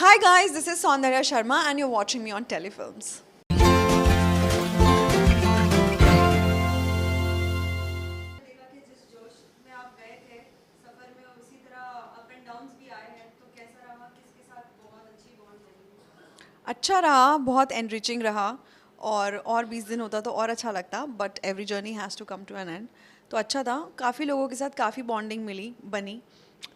Hi guys, this is Saundarya Sharma and you're watching me on Telefilms. देखा कि जिस जोश में आप गए थे सफर में उसी तरह अप एंड डाउन्स भी आए हैं तो कैसा रहा किसके साथ बहुत अच्छी बॉन्ड बनी। अच्छा रहा, बहुत एनरिचिंग रहा और 20 दिन होता तो और अच्छा लगता, but every journey has to come to an end. तो अच्छा था, काफ़ी लोगों के साथ काफ़ी बॉन्डिंग बनी.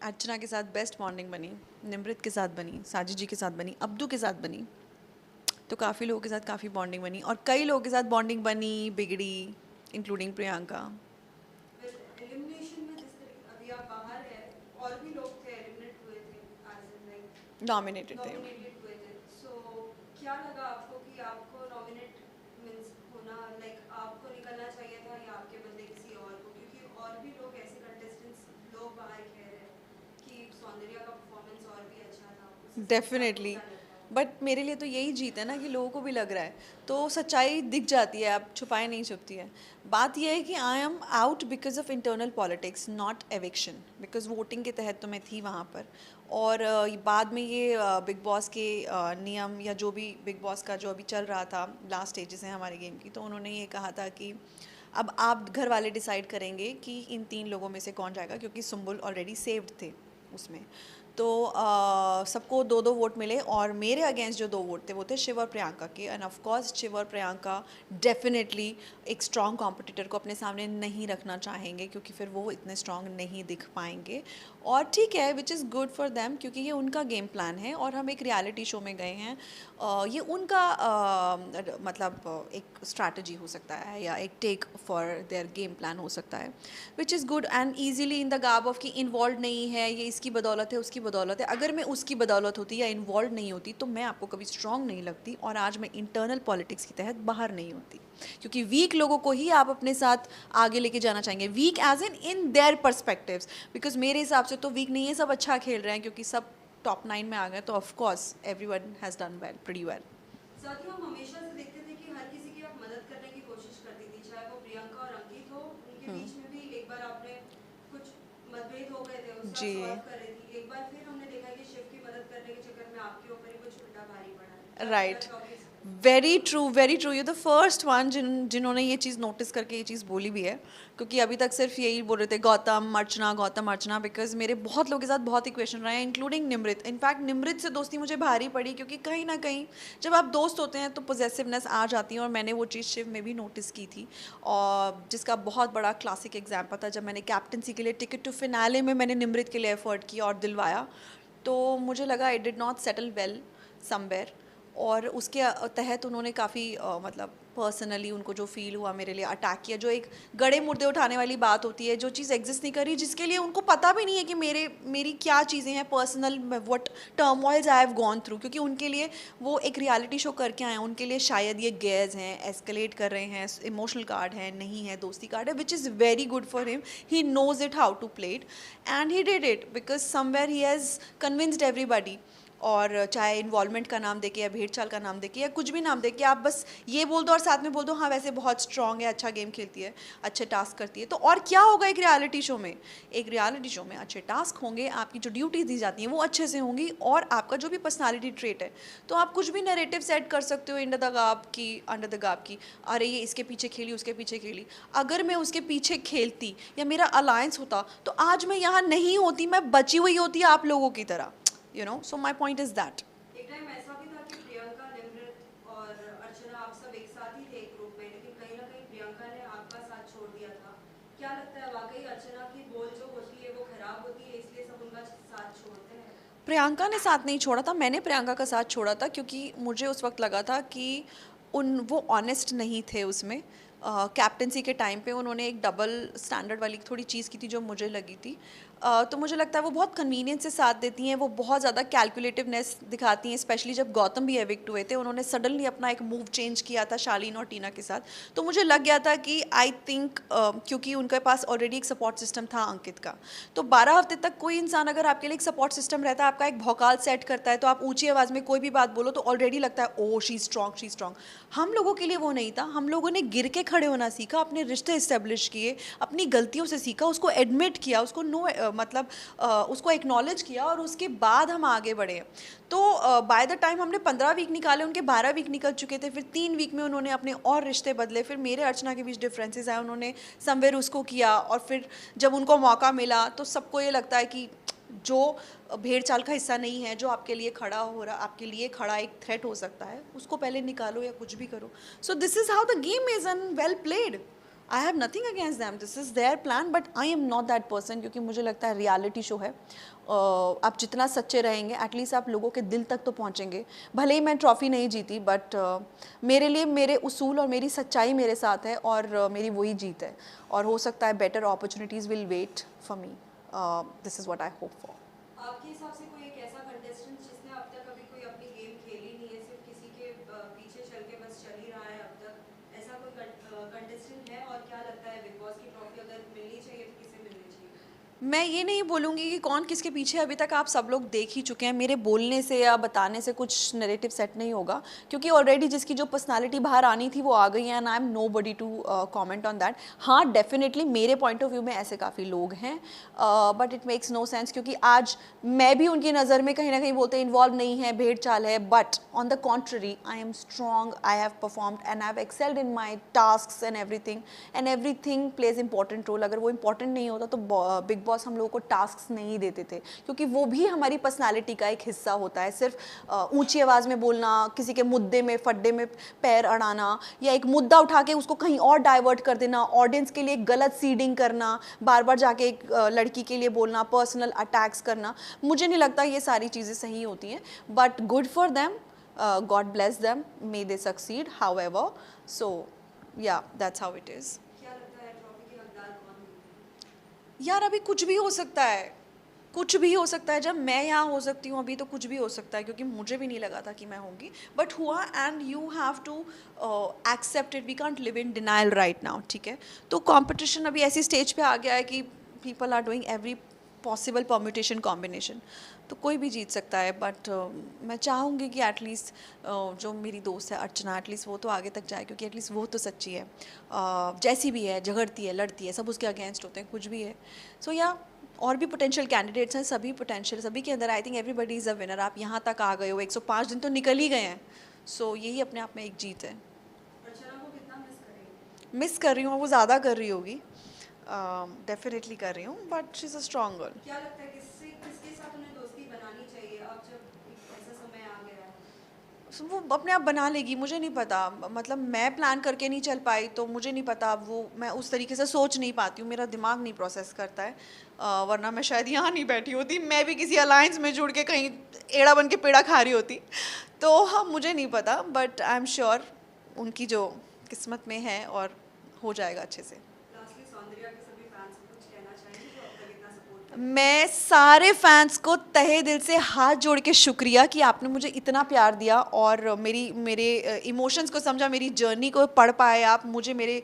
अर्चना के साथ बेस्ट बॉन्डिंग बनी, निमृत के साथ बनी, साजिद जी के साथ बनी, अब्दू के साथ बनी. तो काफ़ी लोगों के साथ काफ़ी बॉन्डिंग बनी और कई लोगों के साथ बॉन्डिंग बनी, बिगड़ी, इंक्लूडिंग प्रियंका. फिर एलिमिनेशन में जिस तरीके अभी आप बाहर हैं और भी लोग थे एलिमिनेट हुए थे एज इन लाइक नॉमिनेटेड थे. नॉमिनेटेड हुए थे सो क्या लगा आपको कि आपको नॉमिनेट मींस होना लाइक आपको निकलना चाहिए था या आपके बदले किसी और को क्योंकि और भी लोग ऐसे कंटेस्टेंट्स लोग बाहर कह रहे हैं कि सौंदर्या का परफॉर्मेंस और भी अच्छा था उसी से आपको डेफिनेटली. क्या लगता है। बट मेरे लिए तो यही जीत है ना कि लोगों को भी लग रहा है, तो सच्चाई दिख जाती है, अब छुपाए नहीं छुपती है. बात यह है कि I am out because of internal politics, not eviction. Because voting के तहत तो मैं थी वहाँ पर. और बाद में ये बिग बॉस के नियम या जो भी बिग बॉस का जो अभी चल रहा था, लास्ट स्टेजेस हैं हमारे गेम की, तो उन्होंने ये कहा था कि अब आप घर वाले डिसाइड करेंगे कि इन 3 लोगों में से कौन जाएगा, क्योंकि सुम्बुल ऑलरेडी सेव्ड थे उसमें. तो सबको 2-2 वोट मिले और मेरे अगेंस्ट जो 2 वोट थे वो थे शिव और प्रियंका के. एंड ऑफ कोर्स शिव और प्रियंका डेफिनेटली एक स्ट्रॉन्ग कॉम्पिटिटर को अपने सामने नहीं रखना चाहेंगे, क्योंकि फिर वो इतने स्ट्रॉन्ग नहीं दिख पाएंगे. और ठीक है, which is good for them, क्योंकि ये उनका गेम प्लान है और हम एक रियलिटी शो में गए हैं. ये उनका मतलब एक स्ट्रैटेजी हो सकता है या एक take for their game plan हो सकता है, which is good. And easily in the garb of कि इन्वॉल्व नहीं है, ये इसकी बदौलत है, उसकी बदौलत है. अगर मैं उसकी बदौलत होती या इन्वॉल्व नहीं होती तो मैं आपको कभी स्ट्रॉन्ग नहीं लगती और आज मैं इंटरनल पॉलिटिक्स के तहत बाहर नहीं होती. क्योंकि वीक लोगों को ही आप अपने साथ आगे लेके जाना चाहेंगे, weak edge in their perspectives. Because मेरे हिसाब से तो वीक नहीं है, सब अच्छा खेल रहे हैं क्योंकि सब टॉप 9 में आ गए, तो of course everyone has done well, pretty well. साथ ही हम हमेशा से देखते थे कि हर किसी की आप मदद करने की कोशिश करती थी चाहे वो प्रियंका और अंकित हो उनके बीच में भी एक बार आपने कुछ मतभेद हो गए थे उसका जी. सॉल्व कर रही थी एक बार फिर हमने देखा कि शिव की मदद करने के चक्कर में आपके ऊपर ही कुछ उल्टा भारी पड़ा है क्या कहना राइट. चाहोगे इस पर? Very true, very true. You the first one जिन्होंने ये चीज़ नोटिस करके ये चीज़ बोली भी है, क्योंकि अभी तक सिर्फ यही बोल रहे थे गौतम अर्चना. बिकॉज मेरे बहुत लोगों के साथ बहुत ही क्वेश्चन रहे हैं, इंक्लूडिंग निमृत. इनफैक्ट निमृत से दोस्ती मुझे भारी पड़ी, क्योंकि कहीं ना कहीं जब आप दोस्त होते हैं तो पॉजेसिवनेस आ जाती है, और मैंने वो चीज़ शिव में भी नोटिस की थी. और जिसका बहुत बड़ा क्लासिक एग्जाम्पल था जब मैंने कैप्टनसी के लिए टिकट टू फिनाले में मैंने निमृत के लिए एफर्ट किया और दिलवाया, तो मुझे लगा it did not settle well somewhere. और उसके तहत उन्होंने काफ़ी मतलब पर्सनली उनको जो फील हुआ मेरे लिए अटैक किया, जो एक गड़े मुर्दे उठाने वाली बात होती है, जो चीज़ एग्जिस्ट नहीं कर रही, जिसके लिए उनको पता भी नहीं है कि मेरी क्या चीज़ें हैं personal, what turmoils I have gone through. क्योंकि उनके लिए वो एक रियलिटी शो करके आए हैं, उनके लिए शायद ये गेज हैं, एस्केलेट कर रहे हैं, इमोशनल कार्ड है, नहीं है, दोस्ती कार्ड है, which is very good for him. He knows it how to play it and he did it because somewhere he has convinced everybody. और चाहे इन्वॉल्वमेंट का नाम देके या भेड़ चाल का नाम देके या कुछ भी नाम देके, आप बस ये बोल दो और साथ में बोल दो हाँ वैसे बहुत स्ट्रांग है, अच्छा गेम खेलती है, अच्छे टास्क करती है. तो और क्या होगा एक रियलिटी शो में? एक रियलिटी शो में अच्छे टास्क होंगे, आपकी जो ड्यूटीज दी जाती हैं वो अच्छे से होंगी, और आपका जो भी पर्सनालिटी ट्रेट है, तो आप कुछ भी नैरेटिव सेट कर सकते हो अंडर द गाब की अरे ये इसके पीछे खेली, उसके पीछे खेली. अगर मैं उसके पीछे खेलती या मेरा अलायंस होता तो आज मैं यहाँ नहीं होती, मैं बची हुई होती आप लोगों की तरह. So my point is that. एक टाइम ऐसा भी था कि प्रियंका निमृत और अर्चना आप सब एक साथ ही थे एक ग्रुप में लेकिन कहीं ना कहीं प्रियंका ने आपका साथ छोड़ दिया था. क्या लगता है वाकई अर्चना की बोल जो होती है वो खराब होती है इसलिए सब उनका साथ छोड़ते हैं? प्रियंका ने साथ नहीं छोड़ा था, मैंने प्रियंका का साथ छोड़ा था, क्योंकि मुझे उस वक्त लगा था कि वो ऑनेस्ट नहीं थे उसमें. कैप्टनसी के टाइम पे उन्होंने एक डबल स्टैंडर्ड वाली थोड़ी चीज़ की थी जो मुझे लगी थी. तो मुझे लगता है वो बहुत कन्वीनियंस से साथ देती हैं, वो बहुत ज़्यादा कैलकुलेटिवनेस दिखाती हैं. स्पेशली जब गौतम भी एविक्ट हुए थे, उन्होंने सडनली अपना एक मूव चेंज किया था शालीन और टीना के साथ. तो मुझे लग गया था कि आई थिंक क्योंकि उनके पास ऑलरेडी एक सपोर्ट सिस्टम था अंकित का, तो 12 हफ्ते तक कोई इंसान अगर आपके लिए एक सपोर्ट सिस्टम रहता है, आपका एक भौकाल सेट करता है, तो आप ऊंची आवाज़ में कोई भी बात बोलो तो ऑलरेडी लगता है ओ शी स्ट्रॉन्ग. हम लोगों के लिए वो नहीं था. हम लोगों ने गिर के खड़े होना सीखा, अपने रिश्ते इस्टेब्लिश किए, अपनी गलतियों से सीखा, उसको एडमिट किया, उसको नो मतलब उसको एक्नॉलेज किया और उसके बाद हम आगे बढ़े। तो बाय द टाइम हमने 15 वीक निकाले, उनके 12 वीक निकल चुके थे। फिर 3 वीक में उन्होंने अपने और रिश्ते बदले। फिर मेरे अर्चना के बीच डिफरेंसेस आए, उन्होंने समवेयर उसको किया, और फिर जब उनको मौका मिला तो सबको ये लगता है कि जो भेड़ चाल का हिस्सा नहीं है, जो आपके लिए खड़ा हो रहा, आपके लिए खड़ा एक थ्रेट हो सकता है, उसको पहले निकालो या कुछ भी करो। So this is how the game is and well played. I have nothing against them, this is their plan, but I am not that person, क्योंकि मुझे लगता है रियलिटी शो है। आप जितना सच्चे रहेंगे एटलीस्ट आप लोगों के दिल तक तो पहुंचेंगे। भले ही मैं ट्रॉफ़ी नहीं जीती, बट मेरे लिए मेरे उसूल और मेरी सच्चाई मेरे साथ है, और मेरी वही जीत है। और हो सकता है better opportunities will wait for me. This is what I hope for. आपके हिसाब से कोई एक ऐसा कंटेस्टेंट जिसने अब तक कभी कोई अपनी गेम खेली नहीं है, सिर्फ किसी के पीछे चल के बस चल ही रहा है अब तक, ऐसा कोई कंटेस्टेंट है? और क्या लगता है बिग बॉस की ट्रॉफी अगर मिलनी चाहिए तो किसे मिलनी चाहिए? मैं ये नहीं बोलूँगी कि कौन किसके पीछे, अभी तक आप सब लोग देख ही चुके हैं। मेरे बोलने से या बताने से कुछ नैरेटिव सेट नहीं होगा, क्योंकि ऑलरेडी जिसकी जो पर्सनालिटी बाहर आनी थी वो आ गई है, and I am nobody to comment on that. हाँ, डेफिनेटली मेरे पॉइंट ऑफ व्यू में ऐसे काफ़ी लोग हैं, but it makes no sense, क्योंकि आज मैं भी उनकी नज़र में कहीं ना कहीं बोलते हैं इन्वॉल्व नहीं है, भेड़ चाल है। But on the contrary I am strong, I have performed and I have excelled in my task and everything plays important role. अगर वो इंपॉर्टेंट नहीं होता तो बिग बॉस हम लोगों को टास्क नहीं देते थे, क्योंकि वो भी हमारी पर्सनालिटी का एक हिस्सा होता है। सिर्फ ऊंची आवाज़ में बोलना, किसी के मुद्दे में फड्डे में पैर अड़ाना, या एक मुद्दा उठा के उसको कहीं और डाइवर्ट कर देना, ऑडियंस के लिए गलत सीडिंग करना, बार बार जाके एक लड़की के लिए बोलना, पर्सनल अटैक्स करना, मुझे नहीं लगता ये सारी चीज़ें सही होती हैं। But good for them, god bless them, may they succeed however. So yeah that's how it is. क्या लगता है ट्रॉफी के हकदार कौन होंगे? यार अभी कुछ भी हो सकता है, कुछ भी हो सकता है। जब मैं यहाँ हो सकती हूँ अभी, तो कुछ भी हो सकता है, क्योंकि मुझे भी नहीं लगा था कि मैं होंगी, बट हुआ। And you have to accept it, we can't live in denial right now, ठीक है। तो कंपटीशन अभी ऐसी स्टेज पे आ गया है कि people are doing every possible permutation combination, तो कोई भी जीत सकता है। बट मैं चाहूँगी कि एटलीस्ट जो मेरी दोस्त है अर्चना, एटलीस्ट वो तो आगे तक जाए, क्योंकि एटलीस्ट वो तो सच्ची है। जैसी भी है, झगड़ती है, लड़ती है, सब उसके अगेंस्ट होते हैं, कुछ भी है। सो या और भी पोटेंशियल कैंडिडेट्स हैं, सभी पोटेंशियल, सभी के अंदर I think everybody is a winner. आप यहाँ तक आ गए हो, 105 दिन तो निकल ही गए हैं। सो यही अपने आप में एक जीत है। अर्चना को कितना मिस करेंगे? मिस कर रही हूँ, वो ज़्यादा कर रही होगी, डेफिनेटली कर रही हूँ, but she is a strong girl. क्या लगता है किसके साथ उन्हें दोस्ती बनानी चाहिए अब जब एक ऐसा समय आ गया है? वो अपने आप बना लेगी, मुझे नहीं पता। मतलब मैं प्लान करके नहीं चल पाई, तो मुझे नहीं पता। वो मैं उस तरीके से सोच नहीं पाती हूँ, मेरा दिमाग नहीं प्रोसेस करता है। वरना मैं शायद यहाँ नहीं बैठी होती, मैं भी किसी अलायंस में जुड़ के कहीं एड़ा बन के पेड़ा खा रही होती। तो हाँ, मुझे नहीं पता, बट आई एम श्योर उनकी जो किस्मत में है, और हो जाएगा अच्छे से। लास्टली सौंदर्या के सभी फैंस को कुछ कहना चाहेंगे जो अब तक इतना सपोर्ट? मैं सारे फैंस को तहे दिल से हाथ जोड़ के शुक्रिया कि आपने मुझे इतना प्यार दिया, और मेरे इमोशंस को समझा, मेरी जर्नी को पढ़ पाए आप, मुझे मेरे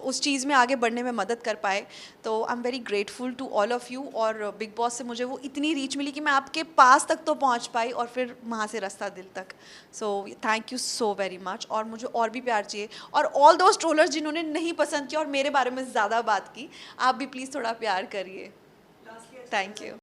उस चीज़ में आगे बढ़ने में मदद कर पाए। तो I am very grateful to all of you. और बिग बॉस से मुझे वो इतनी रीच मिली कि मैं आपके पास तक तो पहुंच पाई, और फिर वहाँ से रास्ता दिल तक। So thank you so very much. और मुझे और भी प्यार चाहिए, और ऑल दोज ट्रोलर्स जिन्होंने नहीं पसंद किया और मेरे बारे में ज़्यादा बात की, आप भी प्लीज़ थोड़ा प्यार करिए। Lastly thank you.